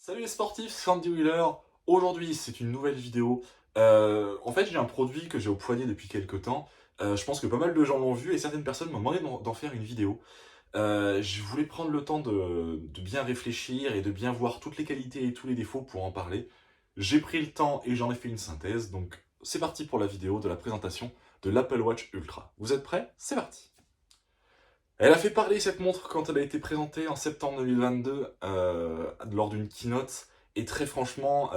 Salut les sportifs, c'est Andy Wheeler. Aujourd'hui, c'est une nouvelle vidéo. En fait, j'ai un produit que j'ai au poignet depuis quelques temps. Je pense que pas mal de gens l'ont vu et certaines personnes m'ont demandé d'en faire une vidéo. Je voulais prendre le temps de bien réfléchir et de bien voir toutes les qualités et tous les défauts pour en parler. J'ai pris le temps et j'en ai fait une synthèse. Donc, c'est parti pour la vidéo de la présentation de l'Apple Watch Ultra. Vous êtes prêts? C'est parti. Elle a fait parler cette montre quand elle a été présentée en septembre 2022 lors d'une keynote. Et très franchement,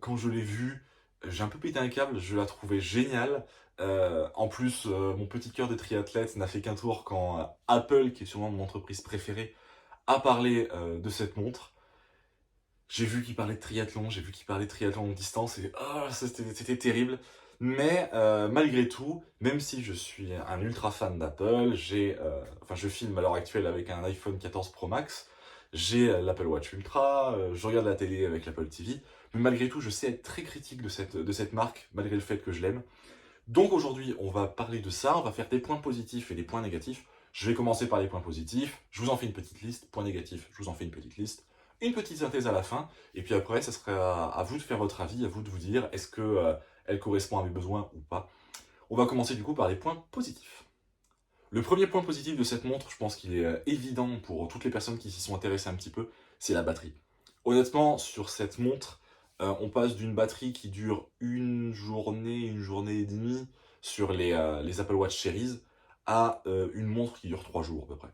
quand je l'ai vue, j'ai un peu pété un câble, je la trouvais géniale. En plus, mon petit cœur de triathlète n'a fait qu'un tour quand Apple, qui est sûrement mon entreprise préférée, a parlé de cette montre. J'ai vu qu'il parlait de triathlon, j'ai vu qu'il parlait de triathlon longue distance et c'était terrible. Mais malgré tout, même si je suis un ultra fan d'Apple, je filme à l'heure actuelle avec un iPhone 14 Pro Max, j'ai l'Apple Watch Ultra, je regarde la télé avec l'Apple TV, mais malgré tout, je sais être très critique de cette marque, malgré le fait que je l'aime. Donc aujourd'hui, on va parler de ça, on va faire des points positifs et des points négatifs. Je vais commencer par les points positifs, je vous en fais une petite liste, points négatifs, je vous en fais une petite liste, une petite synthèse à la fin, et puis après, ça sera à vous de faire votre avis, à vous de vous dire est-ce que elle correspond à mes besoins ou pas. On va commencer du coup par les points positifs. Le premier point positif de cette montre, je pense qu'il est évident pour toutes les personnes qui s'y sont intéressées un petit peu, c'est la batterie. Honnêtement, sur cette montre, on passe d'une batterie qui dure une journée et demie sur les Apple Watch Series, à une montre qui dure 3 jours à peu près.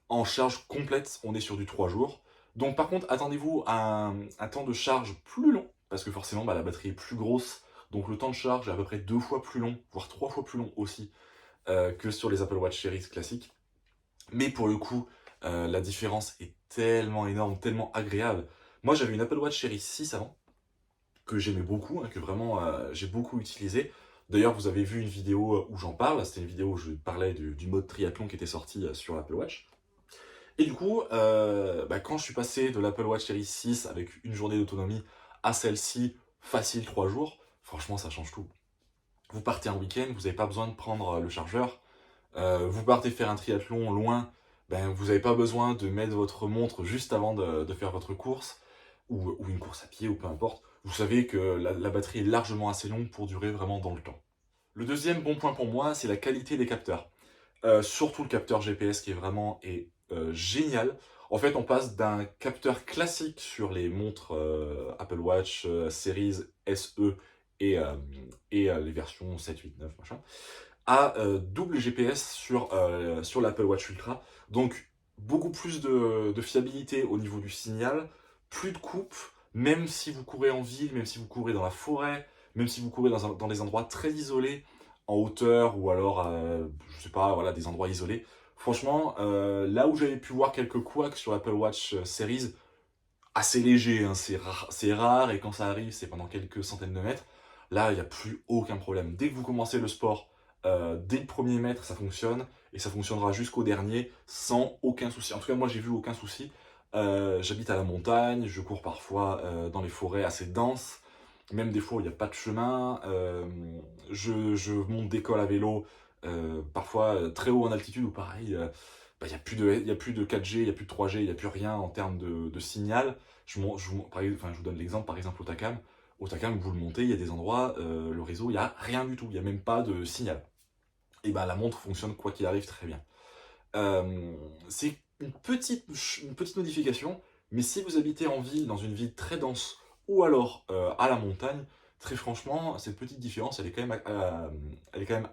En charge complète, on est sur du 3 jours. Donc par contre, attendez-vous à un temps de charge plus long, parce que forcément la batterie est plus grosse, donc le temps de charge est à peu près 2 fois plus long, voire 3 fois plus long aussi, que sur les Apple Watch Series classiques. Mais pour le coup, la différence est tellement énorme, tellement agréable. Moi j'avais une Apple Watch Series 6 avant, que j'aimais beaucoup, hein, que vraiment j'ai beaucoup utilisé. D'ailleurs, vous avez vu une vidéo où j'en parle, c'était une vidéo où je parlais du mode triathlon qui était sorti sur l'Apple Watch. Et du coup, quand je suis passé de l'Apple Watch Series 6 avec une journée d'autonomie à celle-ci, facile 3 jours, franchement ça change tout. Vous partez un week-end, vous n'avez pas besoin de prendre le chargeur. Vous partez faire un triathlon loin, vous n'avez pas besoin de mettre votre montre juste avant de faire votre course, ou une course à pied, ou peu importe. Vous savez que la batterie est largement assez longue pour durer vraiment dans le temps. Le deuxième bon point pour moi, c'est la qualité des capteurs. Surtout le capteur GPS qui est vraiment génial. En fait, on passe d'un capteur classique sur les montres Apple Watch Series SE et les versions 7, 8, 9, machin, à double GPS sur l'Apple Watch Ultra. Donc, beaucoup plus de fiabilité au niveau du signal, plus de coupe, même si vous courez en ville, même si vous courez dans la forêt, même si vous courez dans des endroits très isolés, en hauteur, ou alors, je sais pas, voilà, des endroits isolés. Franchement, là où j'avais pu voir quelques couacs sur l'Apple Watch Series, assez léger, hein, c'est rare, et quand ça arrive, c'est pendant quelques centaines de mètres. Là, il n'y a plus aucun problème. Dès que vous commencez le sport, dès le premier mètre, ça fonctionne, et ça fonctionnera jusqu'au dernier, sans aucun souci. En tout cas, moi, j'ai vu aucun souci. J'habite à la montagne, je cours parfois dans les forêts assez denses, même des fois où il n'y a pas de chemin. Je monte d'école à vélo, parfois très haut en altitude, où pareil, il n'y a plus de 4G, il n'y a plus de 3G, il n'y a plus rien en termes de signal. Je vous donne l'exemple, par exemple, au Takam. Au Takam, vous le montez, il y a des endroits, le réseau, il n'y a rien du tout, il n'y a même pas de signal. Et la montre fonctionne quoi qu'il arrive très bien. C'est une petite modification, mais si vous habitez en ville, dans une ville très dense, ou alors à la montagne, très franchement, cette petite différence, elle est quand même,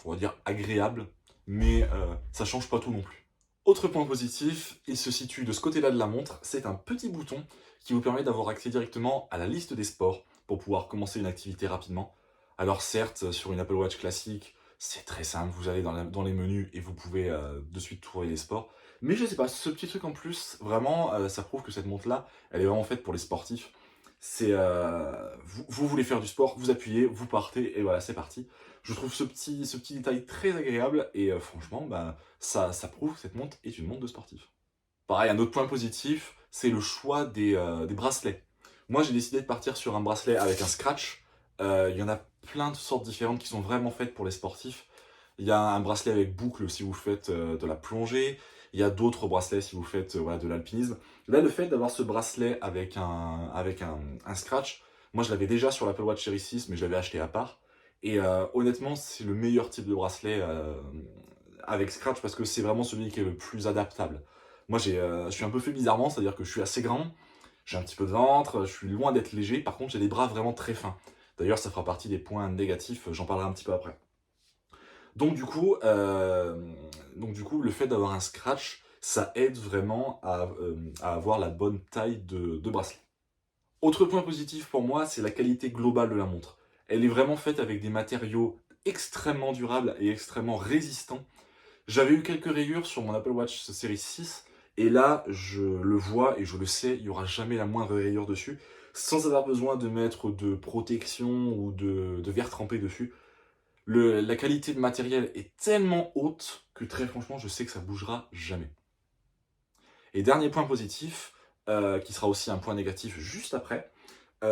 on va dire, agréable, mais ça change pas tout non plus. Autre point positif, il se situe de ce côté-là de la montre, c'est un petit bouton qui vous permet d'avoir accès directement à la liste des sports pour pouvoir commencer une activité rapidement. Alors certes, sur une Apple Watch classique, c'est très simple, vous allez dans les menus et vous pouvez de suite trouver les sports. Mais je sais pas, ce petit truc en plus, vraiment, ça prouve que cette montre-là, elle est vraiment faite pour les sportifs. C'est vous voulez faire du sport, vous appuyez, vous partez et voilà, c'est parti. Je trouve ce petit détail très agréable et franchement, ça prouve que cette montre est une montre de sportif. Pareil, un autre point positif, c'est le choix des bracelets. Moi, j'ai décidé de partir sur un bracelet avec un scratch. Il y en a plein de sortes différentes qui sont vraiment faites pour les sportifs. Il y a un bracelet avec boucle si vous faites de la plongée. Il y a d'autres bracelets si vous faites voilà, de l'alpinisme. Là, le fait d'avoir ce bracelet avec un scratch, moi je l'avais déjà sur l'Apple Watch Series 6, mais je l'avais acheté à part. Et honnêtement, c'est le meilleur type de bracelet avec scratch parce que c'est vraiment celui qui est le plus adaptable. Moi, je suis un peu fait bizarrement, c'est-à-dire que je suis assez grand, j'ai un petit peu de ventre, je suis loin d'être léger, par contre j'ai des bras vraiment très fins. D'ailleurs, ça fera partie des points négatifs, j'en parlerai un petit peu après. Donc du coup, le fait d'avoir un scratch, ça aide vraiment à avoir la bonne taille de bracelet. Autre point positif pour moi, c'est la qualité globale de la montre. Elle est vraiment faite avec des matériaux extrêmement durables et extrêmement résistants. J'avais eu quelques rayures sur mon Apple Watch Series 6, et là, je le vois et je le sais, il n'y aura jamais la moindre rayure dessus, sans avoir besoin de mettre de protection ou de verre trempé dessus. La qualité de matériel est tellement haute que très franchement, je sais que ça bougera jamais. Et dernier point positif, qui sera aussi un point négatif juste après,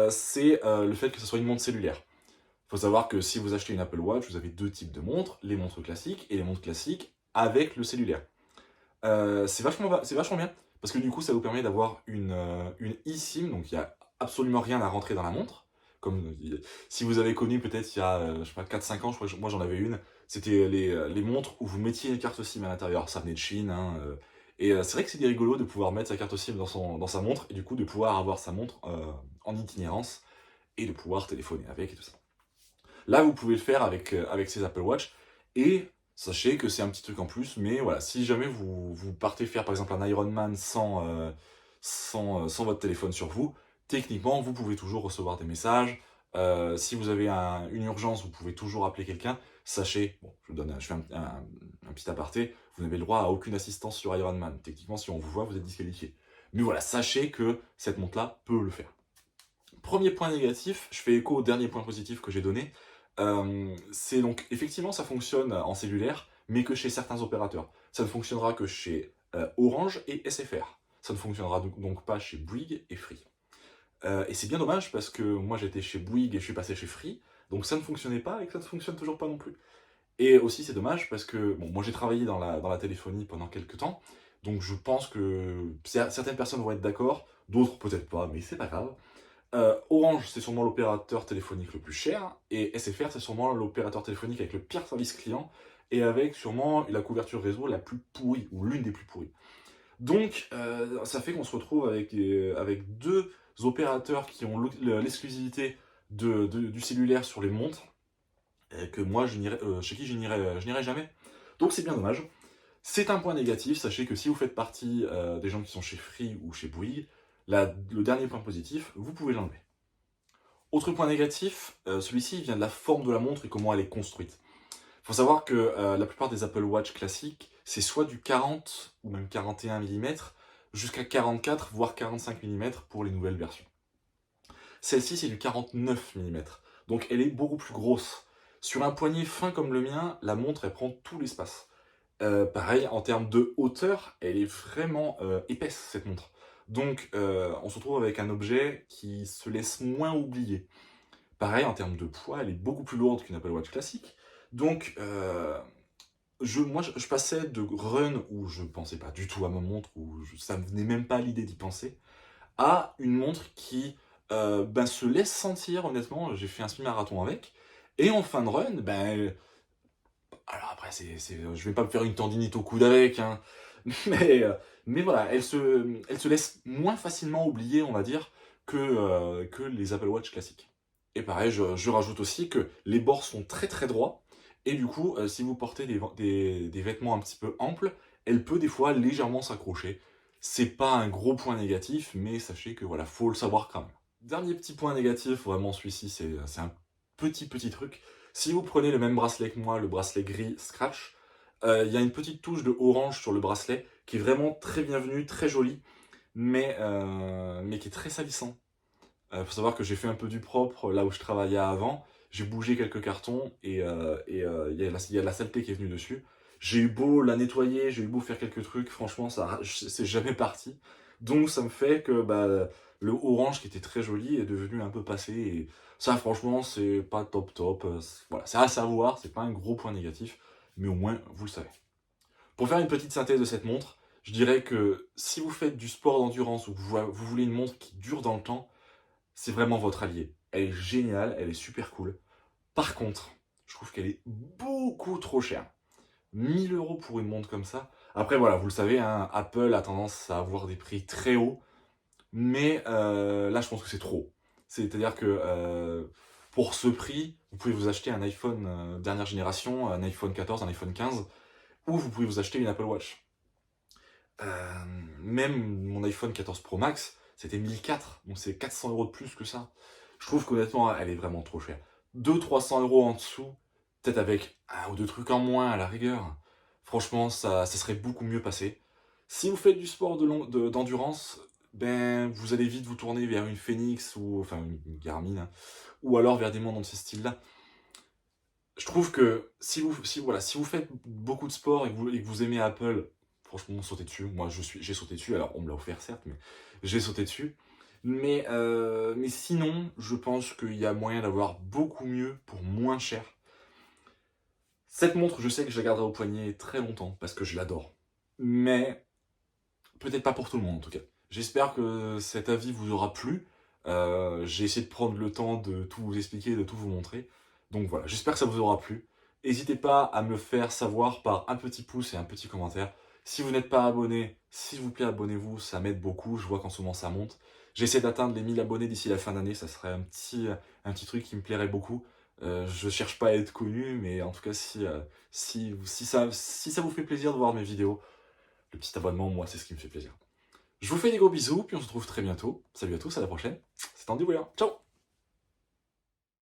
c'est le fait que ce soit une montre cellulaire. Il faut savoir que si vous achetez une Apple Watch, vous avez deux types de montres, les montres classiques et les montres classiques avec le cellulaire. C'est vachement bien, parce que du coup, ça vous permet d'avoir une eSIM, donc il n'y a absolument rien à rentrer dans la montre. Comme si vous avez connu peut-être il y a, je sais pas, 4-5 ans, moi j'en avais une, c'était les montres où vous mettiez une carte SIM à l'intérieur, ça venait de Chine, hein, et c'est vrai que c'est rigolo de pouvoir mettre sa carte SIM dans sa montre, et du coup de pouvoir avoir sa montre en itinérance, et de pouvoir téléphoner avec et tout ça. Là, vous pouvez le faire avec ces Apple Watch, et sachez que c'est un petit truc en plus, mais voilà, si jamais vous partez faire par exemple un Ironman sans votre téléphone sur vous, techniquement, vous pouvez toujours recevoir des messages. Si vous avez une urgence, vous pouvez toujours appeler quelqu'un. Sachez, bon, je fais un petit aparté, vous n'avez le droit à aucune assistance sur Ironman. Techniquement, si on vous voit, vous êtes disqualifié. Mais voilà, sachez que cette montre-là peut le faire. Premier point négatif, je fais écho au dernier point positif que j'ai donné. C'est donc, effectivement, ça fonctionne en cellulaire, mais que chez certains opérateurs. Ça ne fonctionnera que chez Orange et SFR. Ça ne fonctionnera donc pas chez Bouygues et Free. Et c'est bien dommage parce que moi j'étais chez Bouygues et je suis passé chez Free, donc ça ne fonctionnait pas et que ça ne fonctionne toujours pas non plus. Et aussi c'est dommage parce que, bon, moi j'ai travaillé dans la téléphonie pendant quelques temps, donc je pense que certaines personnes vont être d'accord, d'autres peut-être pas, mais c'est pas grave. Orange, c'est sûrement l'opérateur téléphonique le plus cher, et SFR, c'est sûrement l'opérateur téléphonique avec le pire service client, et avec sûrement la couverture réseau la plus pourrie, ou l'une des plus pourries. Donc, ça fait qu'on se retrouve avec deux opérateurs qui ont l'exclusivité du cellulaire sur les montres, et que moi, chez qui je n'irai jamais. Donc c'est bien dommage. C'est un point négatif, sachez que si vous faites partie des gens qui sont chez Free ou chez Bouygues, le dernier point positif, vous pouvez l'enlever. Autre point négatif, celui-ci vient de la forme de la montre et comment elle est construite. Il faut savoir que la plupart des Apple Watch classiques, c'est soit du 40 ou même 41 mm, jusqu'à 44 voire 45 mm pour les nouvelles versions. Celle-ci, c'est du 49 mm, donc elle est beaucoup plus grosse. Sur un poignet fin comme le mien, la montre, elle prend tout l'espace. Pareil, en termes de hauteur, elle est vraiment épaisse, cette montre. Donc, on se retrouve avec un objet qui se laisse moins oublier. Pareil, en termes de poids, elle est beaucoup plus lourde qu'une Apple Watch classique. Donc, moi, je passais de run où je pensais pas du tout à ma montre, où ça me venait même pas à l'idée d'y penser, à une montre qui se laisse sentir, honnêtement. J'ai fait un semi-marathon avec, et en fin de run, alors après, je vais pas me faire une tendinite au coude avec, hein, mais, mais voilà, elle se laisse moins facilement oublier, on va dire, que les Apple Watch classiques. Et pareil, je rajoute aussi que les bords sont très très droits, et du coup, si vous portez des vêtements un petit peu amples, elle peut des fois légèrement s'accrocher. C'est pas un gros point négatif, mais sachez que voilà, faut le savoir quand même. Dernier petit point négatif, vraiment celui-ci, c'est un petit truc. Si vous prenez le même bracelet que moi, le bracelet gris Scratch, il y a une petite touche de orange sur le bracelet qui est vraiment très bienvenue, très jolie, mais qui est très salissant. Faut savoir que j'ai fait un peu du propre là où je travaillais avant, j'ai bougé quelques cartons et il y a de la saleté qui est venue dessus. J'ai eu beau la nettoyer, j'ai eu beau faire quelques trucs, franchement, c'est jamais parti. Donc ça me fait que le orange qui était très joli est devenu un peu passé. Et ça, franchement, c'est pas top. Voilà, c'est à savoir, c'est pas un gros point négatif, mais au moins, vous le savez. Pour faire une petite synthèse de cette montre, Je dirais que si vous faites du sport d'endurance ou que vous voulez une montre qui dure dans le temps, c'est vraiment votre allié. Elle est géniale, elle est super cool. Par contre, je trouve qu'elle est beaucoup trop chère. 1 000 € pour une montre comme ça. Après, voilà, vous le savez, hein, Apple a tendance à avoir des prix très hauts. Mais là, je pense que c'est trop. C'est-à-dire que pour ce prix, vous pouvez vous acheter un iPhone dernière génération, un iPhone 14, un iPhone 15, ou vous pouvez vous acheter une Apple Watch. Même mon iPhone 14 Pro Max, c'était 1 400, donc c'est 400 € de plus que ça. Je trouve qu'honnêtement, elle est vraiment trop chère. 200-300 € en dessous, peut-être avec un ou deux trucs en moins à la rigueur. Franchement, ça serait beaucoup mieux passé. Si vous faites du sport d'endurance, ben, vous allez vite vous tourner vers une Phoenix, ou enfin une Garmin, hein, ou alors vers des montres dans ce style-là. Je trouve que voilà, si vous faites beaucoup de sport et que vous aimez Apple, franchement, sautez dessus. Moi, j'ai sauté dessus. Alors, on me l'a offert, certes, mais j'ai sauté dessus. Mais sinon, je pense qu'il y a moyen d'avoir beaucoup mieux pour moins cher. Cette montre, je sais que je la garderai au poignet très longtemps parce que je l'adore. Mais peut-être pas pour tout le monde, en tout cas. J'espère que cet avis vous aura plu. J'ai essayé de prendre le temps de tout vous expliquer, de tout vous montrer. Donc voilà, j'espère que ça vous aura plu. N'hésitez pas à me le faire savoir par un petit pouce et un petit commentaire. Si vous n'êtes pas abonné, s'il vous plaît, abonnez-vous, ça m'aide beaucoup. Je vois qu'en ce moment ça monte. J'essaie d'atteindre les 1000 abonnés d'ici la fin d'année, ça serait un petit truc qui me plairait beaucoup. Je cherche pas à être connu, mais en tout cas, si ça vous fait plaisir de voir mes vidéos, le petit abonnement, moi, c'est ce qui me fait plaisir. Je vous fais des gros bisous, puis on se retrouve très bientôt. Salut à tous, à la prochaine. C'était Andy Wheeler. Ciao!